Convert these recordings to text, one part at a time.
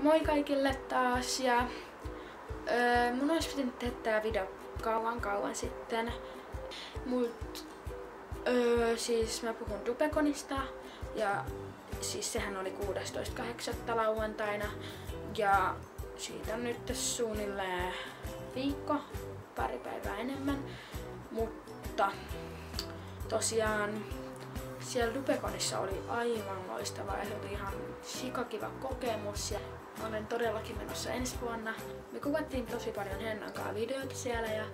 Moi kaikille taas ja mun olisi pitänyt tehdä tää video kauan sitten. Siis mä puhun Dubeconista ja siis sehän oli 16.8. lauantaina ja siitä on nyt suunnilleen viikko, pari päivää enemmän, mutta tosiaan siellä Dubeconissa oli aivan loistavaa ja se oli ihan sikakiva kokemus ja mä olen todellakin menossa ensi vuonna. Me kuvattiin tosi paljon Hennan kanssa videoita siellä ja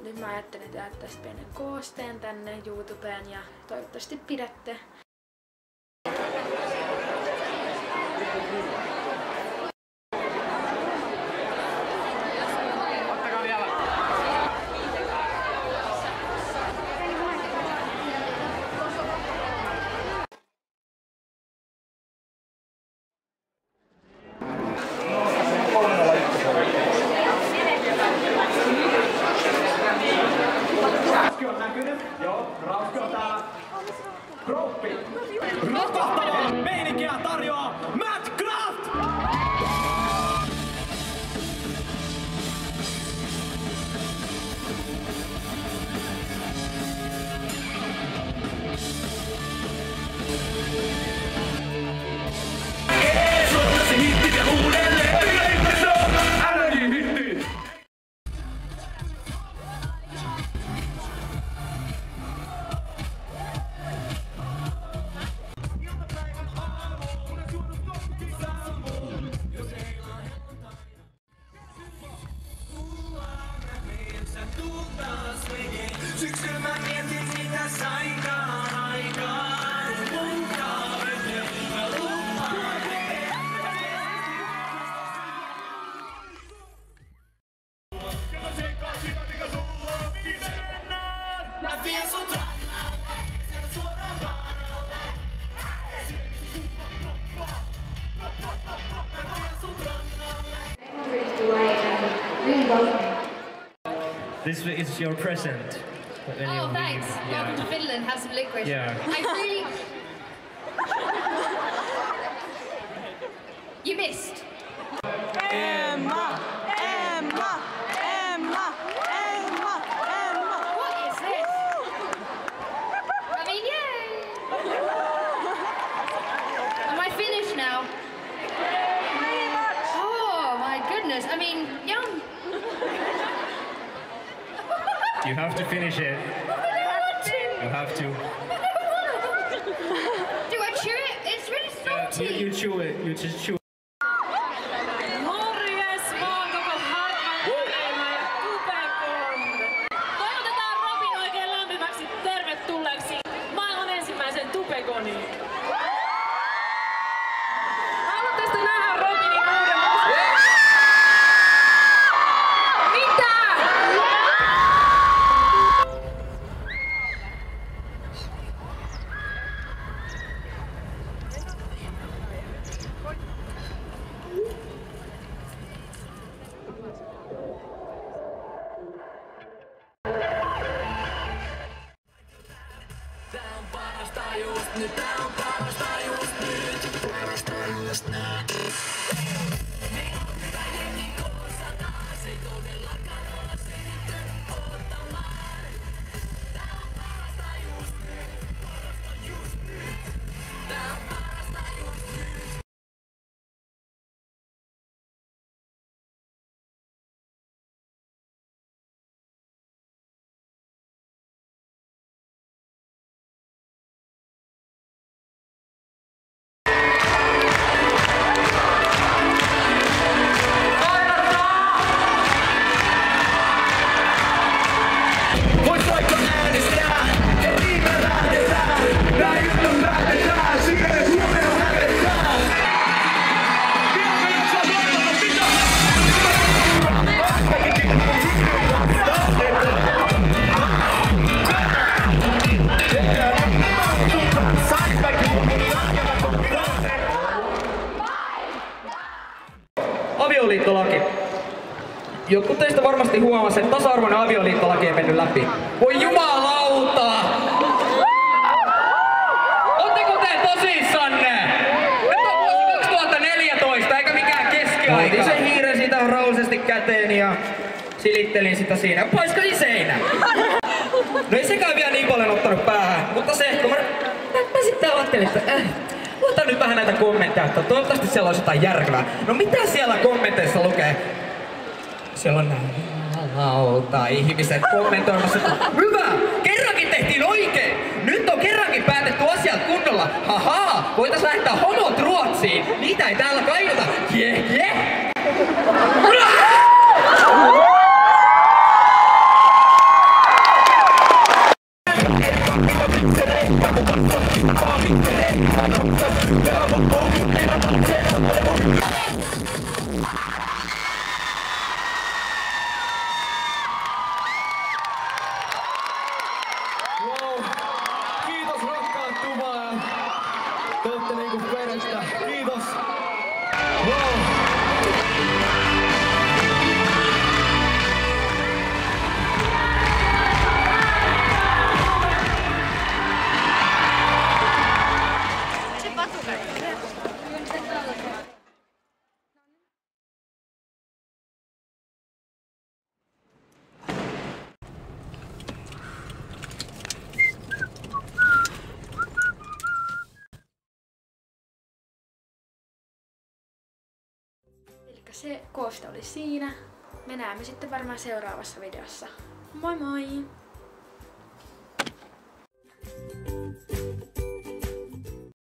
nyt mä ajattelin tehdä tästä pienen koosteen tänne YouTubeen ja toivottavasti pidätte. Rakastavaa meininkiä tarjoaa Matt Craft! Suomessa hittit ja uudelleen yleisö! NRJ-hittit! Syksyllä mä mietin mitä saikaan aikaan. Luntaa veteen, mä lupaan veteen. Mä sekaan sitä mikä sulla on viimennään. Mä vien sut rannalle, sen suoraan rannalle. Mä vien sut rannalle. This is your present. Oh, thanks. Welcome to Finland. Have some licorice. Yeah. I really... You missed. Emma! Emma! Emma! Emma! Emma! What is this? I mean, yay! Am I finished now? Oh, my goodness. I mean, yum. You have to finish it. You have to. Do I chew it? It's really salty. You chew it. You just chew. Morjes vaan koko Hartman ja Dubecon! Toivotetaan Robin oikein lämpimäksi tervetulleeksi maailman ensimmäisen Dubeconiin! Haluatteko te nähdä Robinin uuden musiikin? Mitä? Tää on parasta just nyt, tää on parasta just nyt. Parasta just nyt. Meillä on hyvä jengi koossa taas, ei todellakaan olla sitten odottamaan. Tää on parasta just nyt, parasta just nyt. Tää on parasta just nyt. Vois vaikka äänestää, ja niin me lähdetään. Nää ilta lähdetään, siihen huomenna lähdetään. Vielä saa voimata pitää. Avioliittolaki. Jotkut teistä varmasti huomasi, että tasa-arvoinen avioliittolaki ei mennyt läpi. Voi jumalauta! Ootteko te tosissanne? Nyt on vuosi 2014, eikä mikään keski Otin sen hiiren siitä rauhallisesti käteen ja silittelin sitä siinä. Paiskasin seinään. No ei sekään vielä niin paljon ottanut päähän, mutta se, kun mä sitten ajattelin, että luotan nyt vähän näitä kommentteja, että toivottavasti siellä olisi jotain järkevää. No mitä siellä kommenteissa lukee? Siellä on näin lauta ihmiset kommentoimassa. Hyvä! Kerrankin tehtiin oikein! Nyt on kerrankin päätetty asiat kunnolla. Haha! Voitais lähettää homot Ruotsiin! Niitä ei täällä kainuta! Jeh! Kiitos rakkaat Tuva. Te ootte niinku verestä. Kiitos. Wow. Elikkä se kooste oli siinä. Me näemme sitten varmaan seuraavassa videossa. Moi moi!